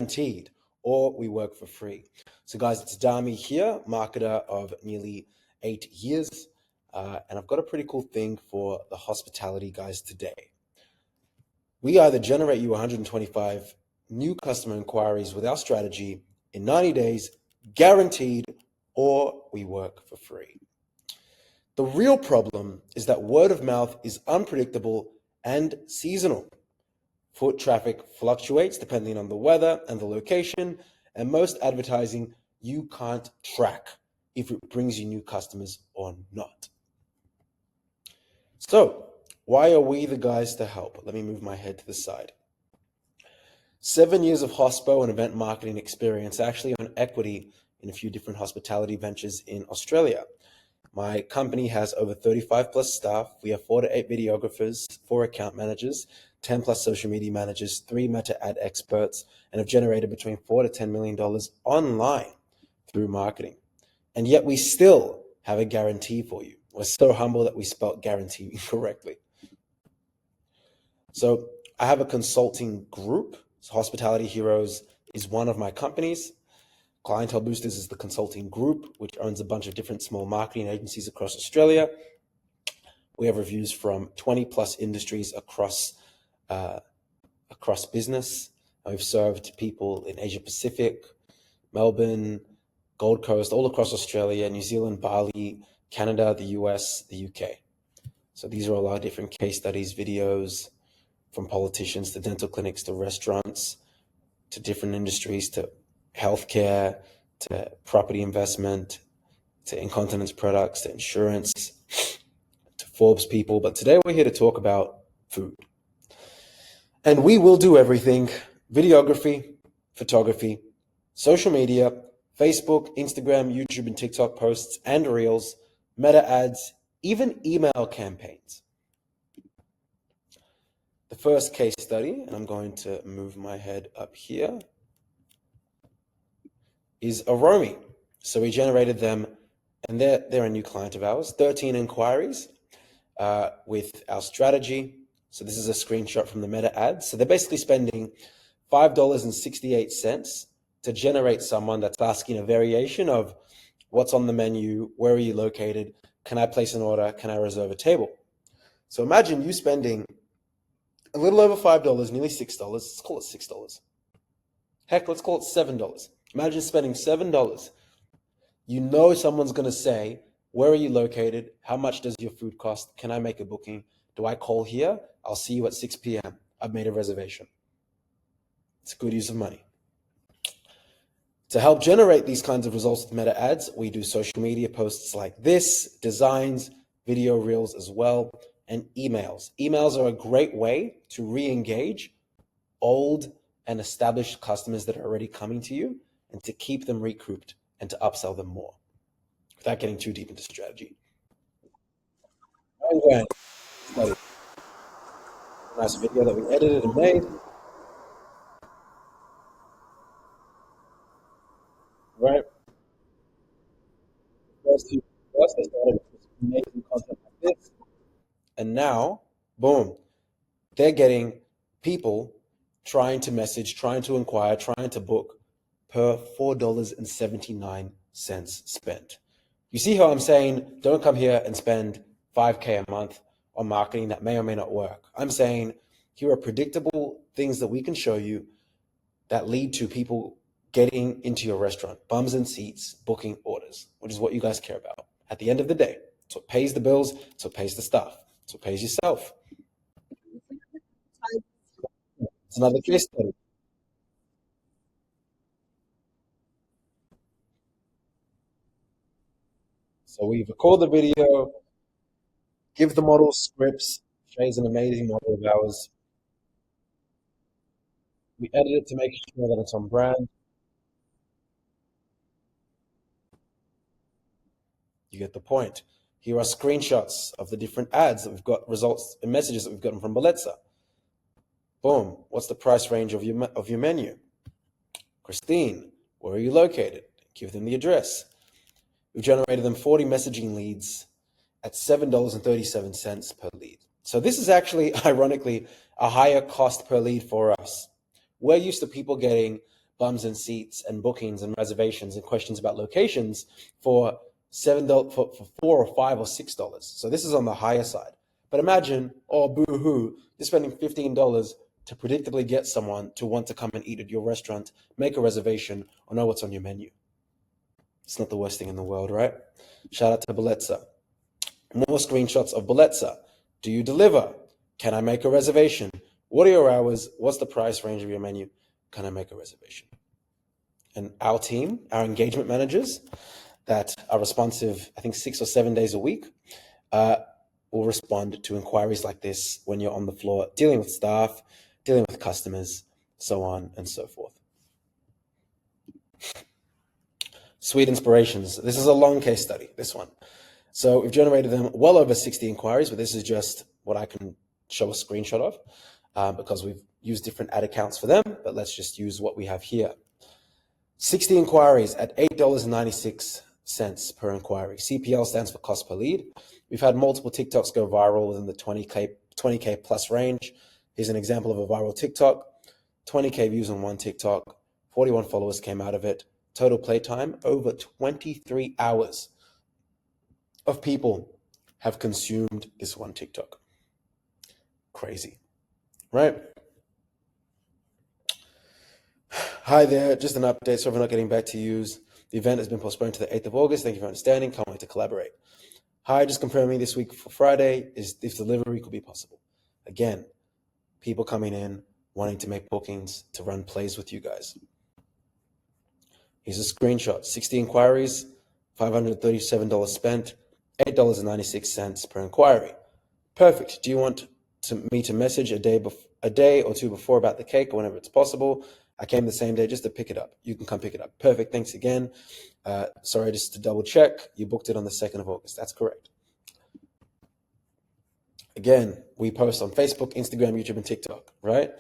guaranteed, or we work for free. So guys, it's Dami here, marketer of nearly 8 years. And I've got a pretty cool thing for the hospitality guys today. We either generate you 125 new customer inquiries with our strategy in 90 days, guaranteed, or we work for free. The real problem is that word of mouth is unpredictable and seasonal. Foot traffic fluctuates depending on the weather and the location, and most advertising you can't track if it brings you new customers or not. So, why are we the guys to help? Let me move my head to the side. 7 years of hospo and event marketing experience. I actually own equity in a few different hospitality ventures in Australia. My company has over 35 plus staff. We have 4 to 8 videographers, 4 account managers, 10 plus social media managers, 3 meta ad experts, and have generated between $4 to $10 million online through marketing. And yet we still have a guarantee for you. We're so humble that we spelled guarantee incorrectly. So I have a consulting group. So Hospitality Heroes is one of my companies. Clientele Boosters is the consulting group, which owns a bunch of different small marketing agencies across Australia. We have reviews from 20 plus industries across business. We've served people in Asia Pacific, Melbourne, Gold Coast, all across Australia, New Zealand, Bali, Canada, the US, the UK. So these are all our different case studies, videos, from politicians to dental clinics to restaurants to different industries to healthcare to property investment to incontinence products to insurance to Forbes people. But today we're here to talk about food. And we will do everything: videography, photography, social media, Facebook, Instagram, YouTube, and TikTok posts and reels, meta ads, even email campaigns. The first case study, and I'm going to move my head up here, is Aromi. So we generated them, and they're a new client of ours, 13 inquiries with our strategy. So this is a screenshot from the meta ads. So they're basically spending $5.68 to generate someone that's asking a variation of what's on the menu, where are you located, can I place an order, can I reserve a table? So imagine you spending a little over $5, nearly $6. Let's call it $6. Heck, let's call it $7. Imagine spending $7. You know someone's going to say, where are you located? How much does your food cost? Can I make a booking? Do I call here? I'll see you at 6 p.m. I've made a reservation. It's a good use of money. To help generate these kinds of results with meta ads, we do social media posts like this, designs, video reels as well, and emails. Emails are a great way to re-engage old and established customers that are already coming to you and to keep them recouped and to upsell them more without getting too deep into strategy. Nice video that we edited and made. Right. First, they started making content like this. And now, boom, they're getting people trying to message, trying to inquire, trying to book per $4.79 spent. You see how I'm saying, don't come here and spend $5K a month on marketing that may or may not work. I'm saying, here are predictable things that we can show you that lead to people getting into your restaurant, bums and seats, booking orders, which is what you guys care about. At the end of the day, it's what pays the bills, it's what pays the staff, it's what pays yourself. It's another case study. So we record the video, give the model scripts. Shay's an amazing model of ours. We edit it to make sure that it's on brand. You get the point. Here are screenshots of the different ads that we've got, results and messages that we've gotten from Baletza. Boom. What's the price range of your menu? Christine, where are you located? Give them the address. We've generated them 40 messaging leads at $7.37 per lead. So this is actually, ironically, a higher cost per lead for us. We're used to people getting bums and seats and bookings and reservations and questions about locations for $7 for $4 or $5 or $6. So this is on the higher side. But imagine, oh boo-hoo, you're spending $15 to predictably get someone to want to come and eat at your restaurant, make a reservation, or know what's on your menu. It's not the worst thing in the world, right? Shout out to Bellezza. More screenshots of Bellezza. Do you deliver? Can I make a reservation? What are your hours? What's the price range of your menu? Can I make a reservation? And our team, our engagement managers that are responsive, I think 6 or 7 days a week, will respond to inquiries like this when you're on the floor, dealing with staff, dealing with customers, so on and so forth. Sweet inspirations. This is a long case study, this one. So we've generated them well over 60 inquiries, but this is just what I can show a screenshot of because we've used different ad accounts for them, but let's just use what we have here. 60 inquiries at $8.96 per inquiry. CPL stands for cost per lead. We've had multiple TikToks go viral within the 20K plus range. Here's an example of a viral TikTok. 20K views on one TikTok, 41 followers came out of it. Total playtime, over 23 hours of people have consumed this one TikTok. Crazy, right? Hi there, just an update. Sorry for not getting back to you. The event has been postponed to the 8th of August. Thank you for understanding. Can't wait to collaborate. Hi, just confirming this week for Friday is if delivery could be possible. Again, people coming in, wanting to make bookings to run plays with you guys. Here's a screenshot, 60 inquiries, $537 spent, $8.96 per inquiry. Perfect. Do you want me to message a day or two before about the cake or whenever it's possible? I came the same day just to pick it up. You can come pick it up. Perfect. Thanks again. Sorry, just to double check. You booked it on the 2nd of August. That's correct. Again, we post on Facebook, Instagram, YouTube, and TikTok, right?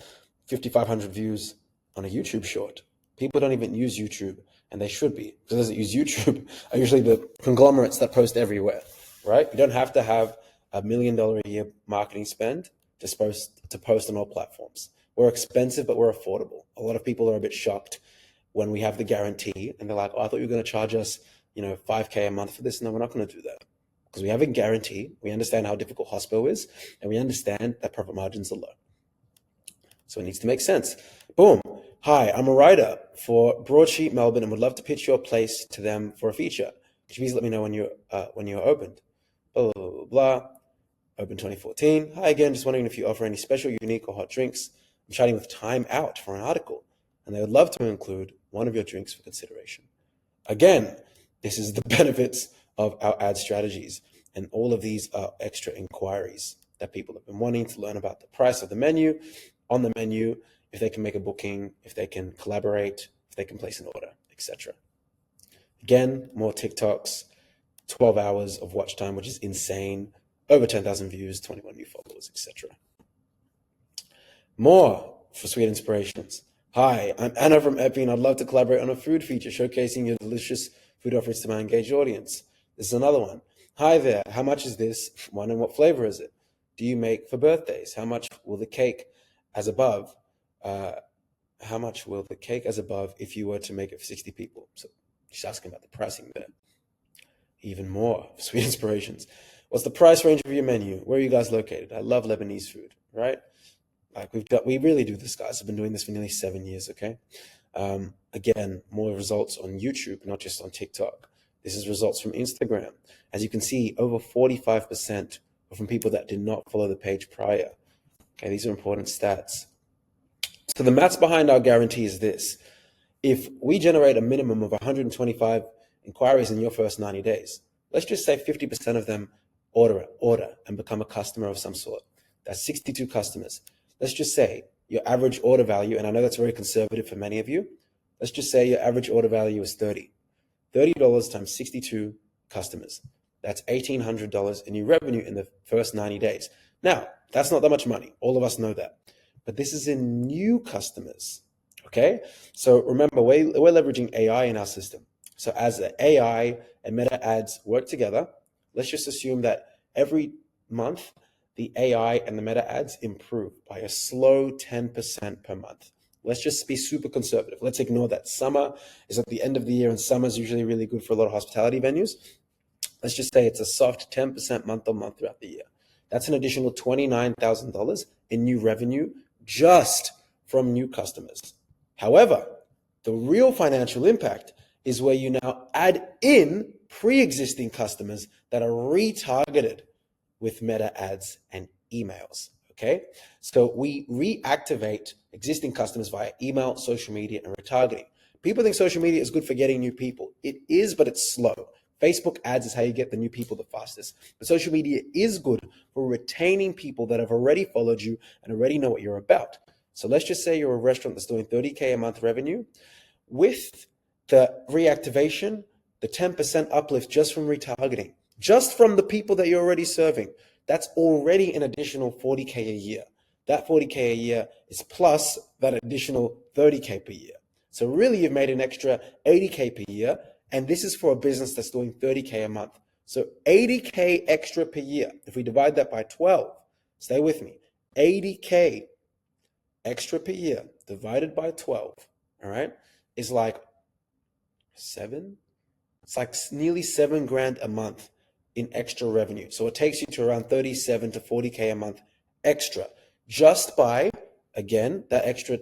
5,500 views on a YouTube short. People don't even use YouTube, and they should be. Those that use YouTube are usually the conglomerates that post everywhere, right? You don't have to have $1 million a year marketing spend to post on all platforms. We're expensive, but we're affordable. A lot of people are a bit shocked when we have the guarantee, and they're like, oh, I thought you were going to charge us, $5K a month for this. No, we're not going to do that. Because we have a guarantee, we understand how difficult hospital is, and we understand that profit margins are low. So it needs to make sense. Boom. Hi, I'm a writer for Broadsheet Melbourne and would love to pitch your place to them for a feature. Could you please let me know when you're opened? Blah, blah, blah, blah. Open 2014. Hi again, just wondering if you offer any special, unique, or hot drinks. I'm chatting with Time Out for an article, and they would love to include one of your drinks for consideration. Again, this is the benefits of our ad strategies, and all of these are extra inquiries that people have been wanting to learn about the price of the menu, on the menu, if they can make a booking, if they can collaborate, if they can place an order, etc. Again, more TikToks, 12 hours of watch time, which is insane, over 10,000 views, 21 new followers, etc. More for sweet inspirations. Hi, I'm Anna from Epi, and I'd love to collaborate on a food feature showcasing your delicious food offerings to my engaged audience. This is another one. Hi there, how much is this? Wondering what flavor is it? Do you make for birthdays? How much will the cake as above? How much will the cake as above if you were to make it for 60 people? So she's asking about the pricing there. Even more sweet inspirations. What's the price range of your menu? Where are you guys located? I love Lebanese food, right? Like we really do this, guys. I've been doing this for nearly 7 years, okay? Again, more results on YouTube, not just on TikTok. This is results from Instagram. As you can see, over 45% are from people that did not follow the page prior. Okay, these are important stats. So the maths behind our guarantee is this. If we generate a minimum of 125 inquiries in your first 90 days, let's just say 50% of them order and become a customer of some sort. That's 62 customers. Let's just say your average order value, and I know that's very conservative for many of you, let's just say your average order value is $30. $30 times 62 customers. That's $1,800 in new revenue in the first 90 days. Now, that's not that much money. All of us know that. But this is in new customers, okay? So remember, we're leveraging AI in our system. So as the AI and meta ads work together, let's just assume that every month, the AI and the meta ads improve by a slow 10% per month. Let's just be super conservative. Let's ignore that. Summer is at the end of the year, and summer is usually really good for a lot of hospitality venues. Let's just say it's a soft 10% month on month throughout the year. That's an additional $29,000 in new revenue just from new customers. However, the real financial impact is where you now add in pre-existing customers that are retargeted with meta ads and emails. Okay, so we reactivate existing customers via email, social media, and retargeting. People think social media is good for getting new people. It is, but it's slow. Facebook ads is how you get the new people the fastest. But social media is good for retaining people that have already followed you and already know what you're about. So let's just say you're a restaurant that's doing 30K a month revenue. With the reactivation, the 10% uplift just from retargeting, just from the people that you're already serving, that's already an additional 40K a year. That 40K a year is plus that additional 30K per year. So really you've made an extra 80K per year, and this is for a business that's doing 30K a month. So 80K extra per year. If we divide that by 12, stay with me, 80K extra per year divided by 12, all right, is like it's like nearly $7,000 a month in extra revenue. So it takes you to around 37 to 40K a month extra just by, again, that extra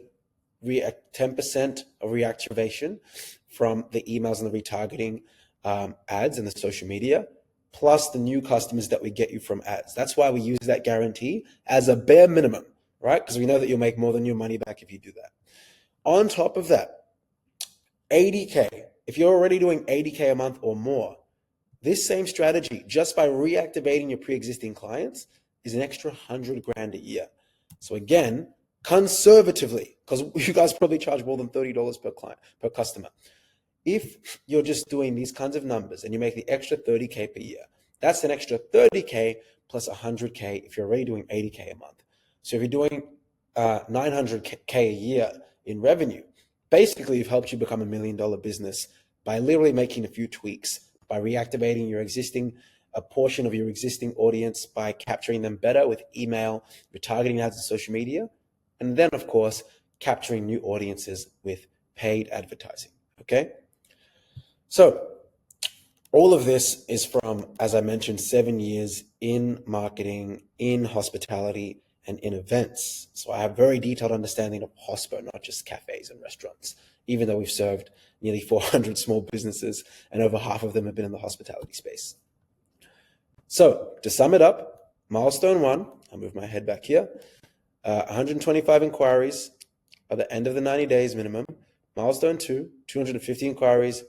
10% of reactivation from the emails and the retargeting ads and the social media, plus the new customers that we get you from ads. That's why we use that guarantee as a bare minimum, right? Because we know that you'll make more than your money back if you do that. On top of that, 80K, if you're already doing 80K a month or more, this same strategy, just by reactivating your pre-existing clients, is an extra $100,000 a year. So again, conservatively, because you guys probably charge more than $30 per client, per customer. If you're just doing these kinds of numbers and you make the extra 30K per year, that's an extra 30K plus 100K if you're already doing 80K a month. So if you're doing 900K a year in revenue, basically you've helped you become $1 million business by literally making a few tweaks, by reactivating a portion of your existing audience, by capturing them better with email, retargeting ads and social media, and then of course, capturing new audiences with paid advertising, okay? So all of this is from, as I mentioned, 7 years in marketing, in hospitality, and in events. So I have a very detailed understanding of hospo, not just cafes and restaurants, even though we've served nearly 400 small businesses and over half of them have been in the hospitality space. So to sum it up, milestone 1, I'll move my head back here, 125 inquiries by the end of the 90 days minimum. Milestone 2, 250 inquiries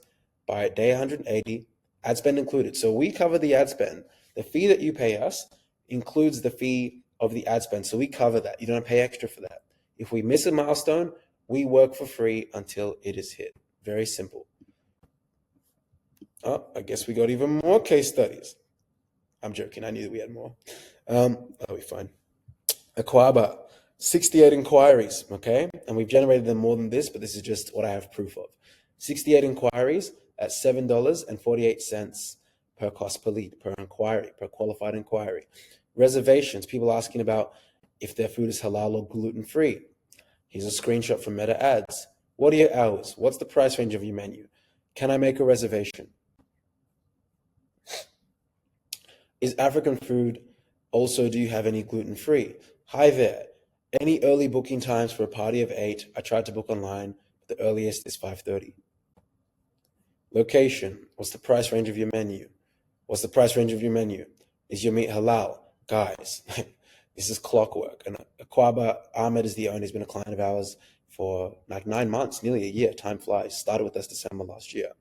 by day 180, ad spend included. So we cover the ad spend. The fee that you pay us includes the fee of the ad spend. So we cover that. You don't pay extra for that. If we miss a milestone, we work for free until it is hit. Very simple. Oh, I guess we got even more case studies. I'm joking. I knew that we had more. That'll be fine. Aquaba, 68 inquiries, okay? And we've generated them more than this, but this is just what I have proof of. 68 inquiries at $7.48 per cost per lead, per inquiry, per qualified inquiry. Reservations, people asking about if their food is halal or gluten-free. Here's a screenshot from Meta Ads. What are your hours? What's the price range of your menu? Can I make a reservation? Is African food also, do you have any gluten-free? Hi there. Any early booking times for a party of 8? I tried to book online, but the earliest is 5:30. Location. What's the price range of your menu? What's the price range of your menu? Is your meat halal? Guys, this is clockwork. And Aquaba, Ahmed is the owner. He's been a client of ours for like 9 months, nearly a year. Time flies. Started with us December last year.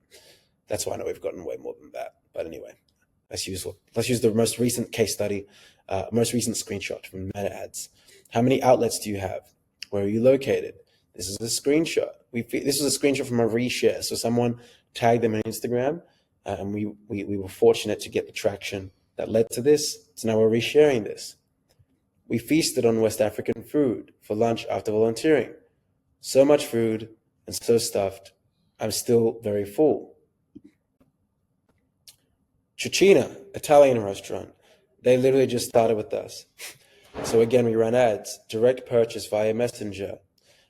That's why I know we've gotten way more than that. But anyway, let's use the most recent case study, most recent screenshot from Meta Ads. How many outlets do you have? Where are you located? This is a screenshot. This was a screenshot from a reshare. So someone tagged them on Instagram, and we were fortunate to get the traction that led to this. So now we're resharing this. We feasted on West African food for lunch after volunteering. So much food and so stuffed. I'm still very full. Cucina, Italian restaurant. They literally just started with us. So again, we run ads, direct purchase via Messenger.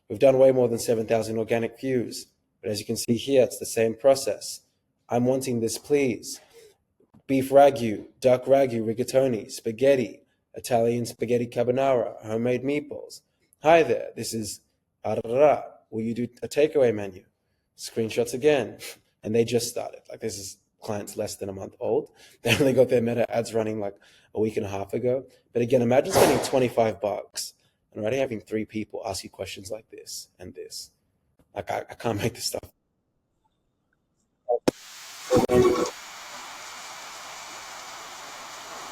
We've done way more than 7,000 organic views. But as you can see here, it's the same process. I'm wanting this, please. Beef ragu, duck ragu, rigatoni, spaghetti, Italian spaghetti carbonara, homemade meatballs. Hi there, this is arara. Will you do a takeaway menu? Screenshots again. And they just started. Like, this is clients less than a month old. They only got their meta ads running like a week and a half ago. But again, imagine spending 25 bucks and already having 3 people ask you questions like this and this. Like, I can't make this stuff.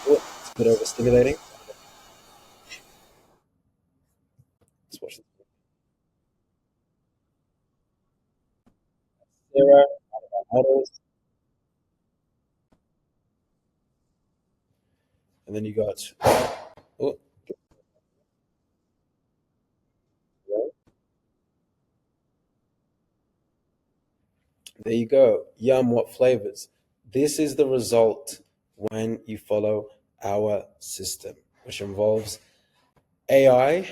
It's a bit overstimulating. Let's watch this. Sarah, models, and then you got, oh, there you go. Yum, what flavors? This is the result when you follow our system, which involves AI,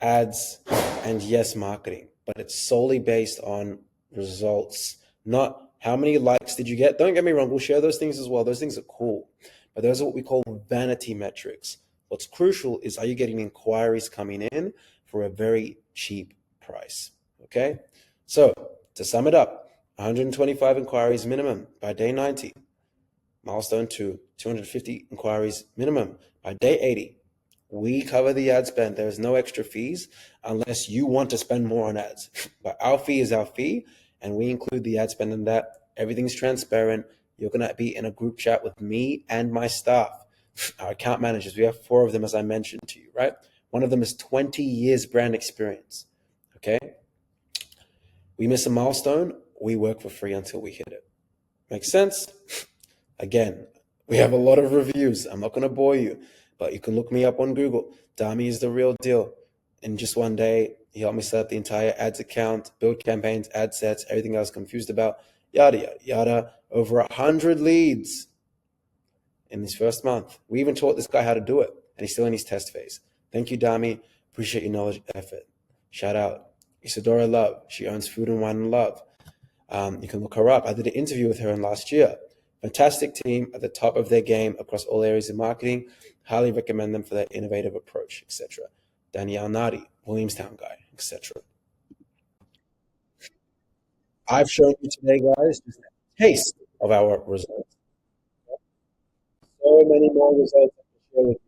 ads, and yes, marketing. But it's solely based on results, not how many likes did you get. Don't get me wrong, we'll share those things as well. Those things are cool. But those are what we call vanity metrics. What's crucial is, are you getting inquiries coming in for a very cheap price? Okay? So, to sum it up, 125 inquiries minimum by day 90. Milestone 2, 250 inquiries minimum by day 80. We cover the ad spend. There is no extra fees unless you want to spend more on ads. But our fee is our fee, and we include the ad spend in that. Everything's transparent. You're going to be in a group chat with me and my staff, our account managers. We have 4 of them, as I mentioned to you, right? One of them is 20 years brand experience. Okay? We miss a milestone, we work for free until we hit it. Makes sense? Again, we have a lot of reviews. I'm not going to bore you, but you can look me up on Google. Dami is the real deal. In just one day, he helped me set up the entire ads account, build campaigns, ad sets, everything I was confused about, yada, yada, yada. Over 100 leads in this first month. We even taught this guy how to do it, and he's still in his test phase. Thank you, Dami. Appreciate your knowledge and effort. Shout out. Isadora Love. She owns Food and Wine and Love. You can look her up. I did an interview with her in last year. Fantastic team at the top of their game across all areas of marketing. Highly recommend them for their innovative approach, etc. Danielle Nadi, Williamstown guy, etc. I've shown you today, guys, just a taste of our results. So many more results I can share with you.